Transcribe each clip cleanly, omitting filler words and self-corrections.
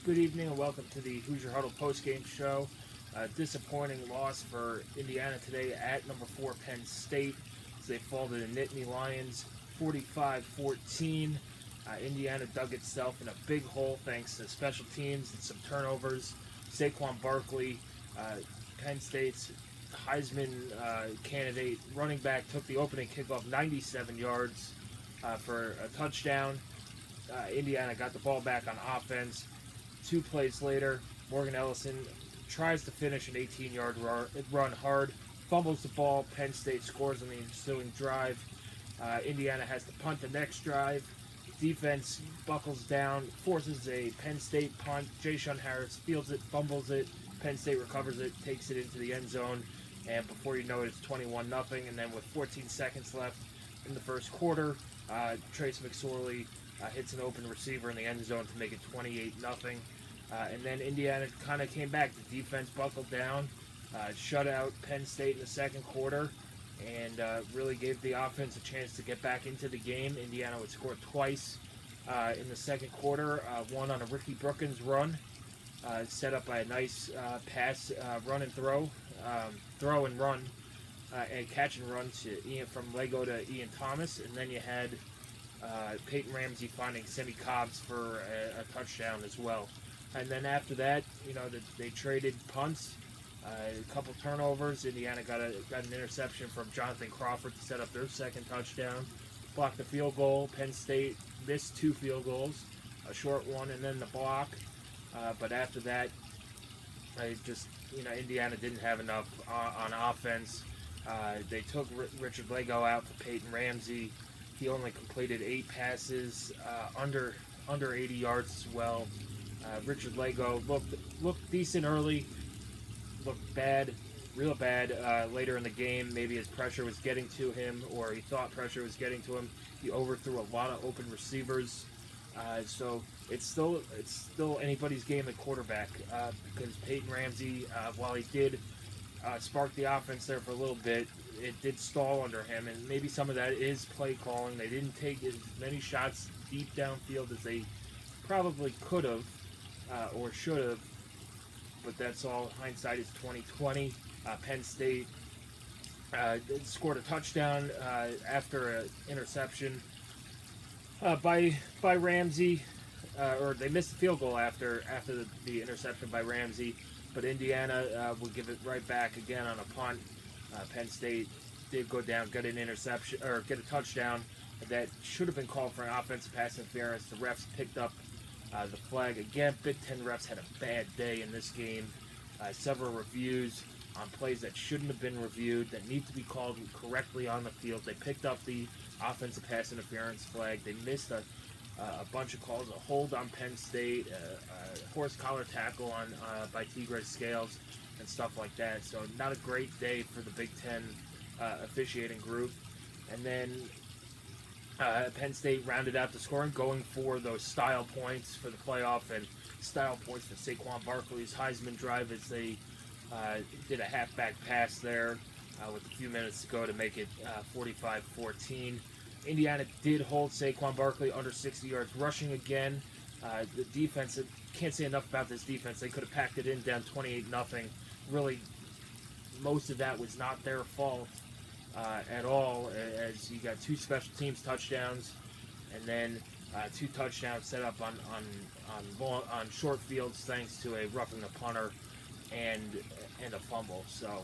Good evening and welcome to the Hoosier Huddle postgame show. Disappointing loss for Indiana today at number 4 Penn State as they fall to the Nittany Lions 45-14. Indiana dug itself in a big hole thanks to special teams and some turnovers. Saquon Barkley, Penn State's Heisman candidate running back, took the opening kickoff 97 yards for a touchdown. Indiana got the ball back on offense. 2 plays later, Morgan Ellison tries to finish an 18-yard run hard, fumbles the ball. Penn State scores on the ensuing drive. Indiana has to punt the next drive. Defense buckles down, forces a Penn State punt. Ja'Shun Harris fields it, fumbles it. Penn State recovers it, takes it into the end zone, and before you know it, it's 21-0. And then with 14 seconds left in the first quarter, Trace McSorley hits an open receiver in the end zone to make it 28-0. And then Indiana kind of came back. The defense buckled down, shut out Penn State in the second quarter, and really gave the offense a chance to get back into the game. Indiana would score twice in the second quarter, one on a Ricky Brookins run, set up by a nice pass, run and throw and run, and catch and run from Lego to Ian Thomas. And then you had Peyton Ramsey finding Semi Cobbs for a touchdown as well. And then after that, they traded punts, a couple turnovers. Indiana got an interception from Jonathan Crawford to set up their second touchdown. Blocked the field goal. Penn State missed 2 field goals, a short one and then the block. But after that, Indiana didn't have enough on offense. They took Richard Lego out for Peyton Ramsey. He only completed 8 passes, under 80 yards as well. Richard Lego looked decent early, looked bad, real bad later in the game. Maybe his pressure was getting to him, or he thought pressure was getting to him. He overthrew a lot of open receivers. So it's still anybody's game at quarterback because Peyton Ramsey, while he did spark the offense there for a little bit, it did stall under him, and maybe some of that is play calling. They didn't take as many shots deep downfield as they probably could have or should have, but that's all. Hindsight is 2020. Penn State scored a touchdown after an interception by Ramsey, or they missed the field goal after the interception by Ramsey. But Indiana will give it right back again on a punt. Penn State did go down, get an interception or get a touchdown that should have been called for an offensive pass interference. The refs picked up the flag again. Big Ten refs had a bad day in this game. Several reviews on plays that shouldn't have been reviewed, that need to be called correctly on the field. They picked up the offensive pass interference flag. They missed a bunch of calls, a hold on Penn State, a horse collar tackle on by Tigre Scales, and stuff like that. So not a great day for the Big Ten officiating group. And then Penn State rounded out the scoring, going for those style points for the playoff and style points for Saquon Barkley's Heisman drive as they did a halfback pass there with a few minutes to go to make it 45-14. Indiana did hold Saquon Barkley under 60 yards rushing again. The defense, can't say enough about this defense. They could have packed it in down 28-0. Really, most of that was not their fault at all, as you got 2 special teams touchdowns and then 2 touchdowns set up on short fields thanks to a roughing the punter and a fumble. So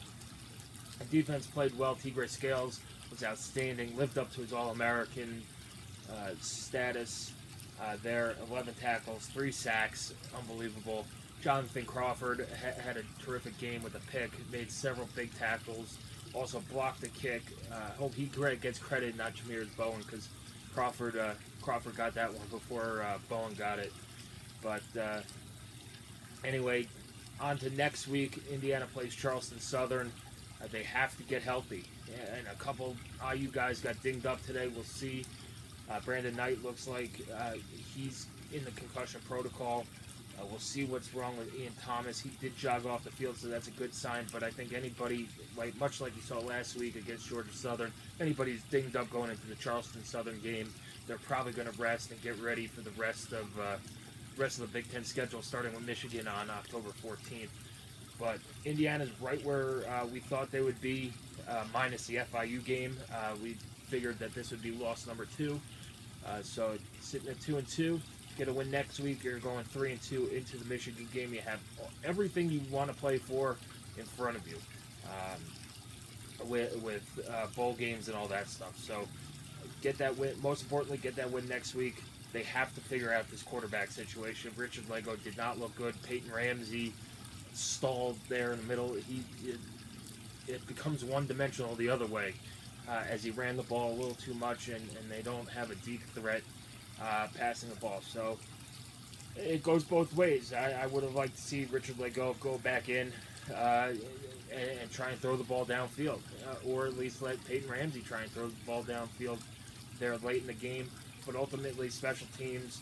the defense played well. Tigre Scales was outstanding, lived up to his All-American status there. 11 tackles, 3 sacks, unbelievable. Jonathan Crawford had a terrific game with a pick, made several big tackles, also blocked the kick. Hope he gets credit, not Jameer Bowen, because Crawford got that one before Bowen got it. But anyway, on to next week. Indiana plays Charleston Southern. They have to get healthy, and a couple IU guys got dinged up today. We'll see. Brandon Knight looks like he's in the concussion protocol. We'll see what's wrong with Ian Thomas. He did jog off the field, so that's a good sign. But I think anybody, much like you saw last week against Georgia Southern, anybody's dinged up going into the Charleston Southern game, they're probably going to rest and get ready for the rest rest of the Big Ten schedule, starting with Michigan on October 14th. But Indiana's right where we thought they would be, minus the FIU game. We figured that this would be loss number 2. So sitting at 2-2, get a win next week. You're going 3-2 into the Michigan game. You have everything you want to play for in front of you, with bowl games and all that stuff. So get that win. Most importantly, get that win next week. They have to figure out this quarterback situation. Richard Lego did not look good. Peyton Ramsey stalled there in the middle. It becomes one-dimensional the other way, as he ran the ball a little too much, and they don't have a deep threat passing the ball. So it goes both ways. I would have liked to see Richard Lego go back in and try and throw the ball downfield, or at least let Peyton Ramsey try and throw the ball downfield there late in the game. But ultimately, special teams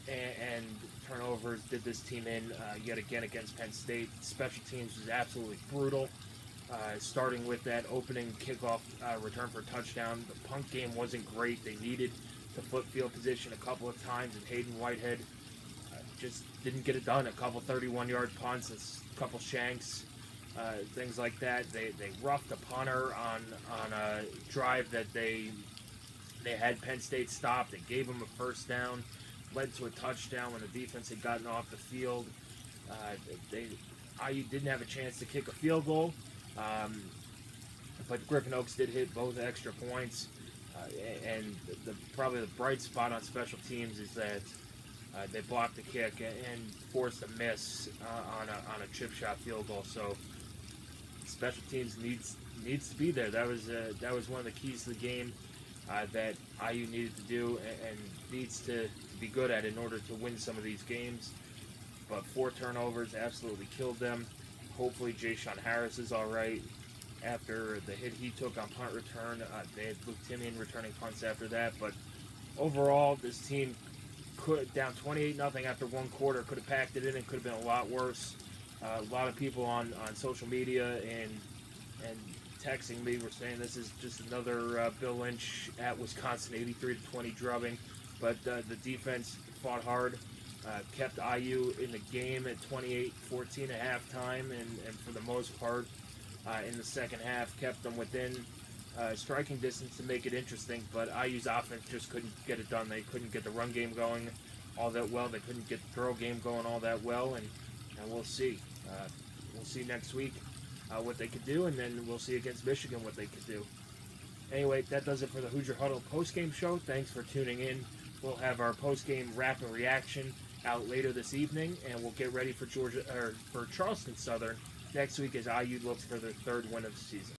and turnovers did this team in yet again against Penn State. Special teams was absolutely brutal, starting with that opening kickoff return for a touchdown. The punt game wasn't great. They needed to flip field position a couple of times, and Hayden Whitehead just didn't get it done. A couple 31-yard punts, a couple shanks, things like that. They roughed a punter on a drive that they had Penn State stopped. They gave them a first down, led to a touchdown when the defense had gotten off the field. IU didn't have a chance to kick a field goal, but Griffin Oaks did hit both extra points. And probably the bright spot on special teams is that they blocked the kick and forced a miss on a chip shot field goal. So special teams needs to be there. That was one of the keys to the game that IU needed to do and needs to be good at in order to win some of these games. But 4 turnovers absolutely killed them. Hopefully Ja'Shawn Harris is all right after the hit he took on punt return. They had Luke Timian returning punts after that. But overall, this team could, down 28-0 after one quarter, could have packed it in and could have been a lot worse. A lot of people on social media and texting me were saying this is just another Bill Lynch at Wisconsin 83-20 drubbing. But the defense fought hard, kept IU in the game at 28-14 at halftime, and for the most part in the second half kept them within striking distance to make it interesting. But IU's offense just couldn't get it done. They couldn't get the run game going all that well. They couldn't get the throw game going all that well, and we'll see. We'll see next week what they could do, and then we'll see against Michigan what they could do. Anyway, that does it for the Hoosier Huddle postgame show. Thanks for tuning in. We'll have our postgame wrap and reaction out later this evening, and we'll get ready for Charleston Southern next week as IU looks for their 3rd win of the season.